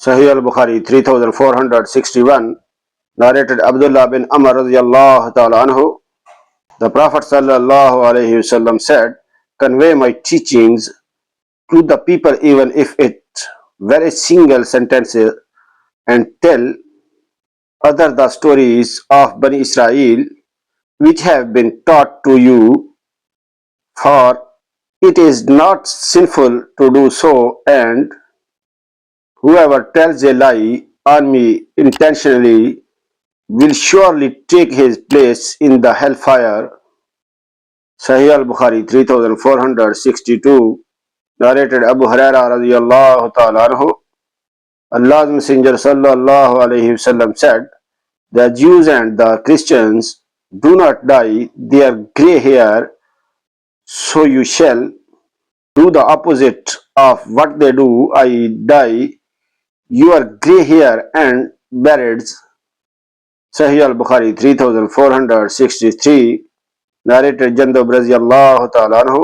Sahih Al-Bukhari 3461, narrated Abdullah bin Amr radiyallahu ta'ala anhu. The Prophet sallallaho, alaihi wasallam said, "Convey my teachings to the people even if it were a single sentence, and tell other the stories of Bani Israel which have been taught to you, for it is not sinful to do so, and whoever tells a lie on me intentionally will surely take his place in the hellfire." Sahih Al-Bukhari 3462, narrated Abu Huraira radiyallahu ta'ala anhu. Allah's Messenger sallallaho alaihi wasallam said, "The Jews and the Christians do not dye their grey hair, so you shall do the opposite of what they do, i.e. dye your grey hair and beards." Sahih Al-Bukhari 3463, narrated Jandub radiyallahu ta'ala anhu.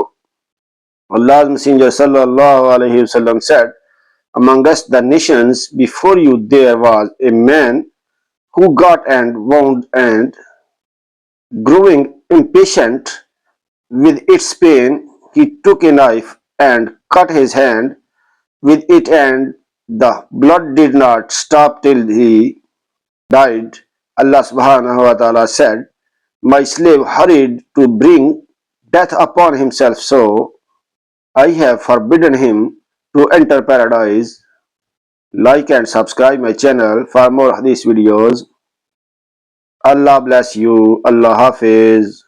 Allah's Messenger sallallahu alaihi wasallam said, "Amongst the nations before you there was a man who got and wound, and growing impatient with its pain, he took a knife and cut his hand with it, and the blood did not stop till he died." Allah subhanahu wa ta'ala said, "My slave hurried to bring death upon himself, so I have forbidden him to enter paradise." Like and subscribe my channel for more hadith videos. Allah bless you. Allah Hafiz.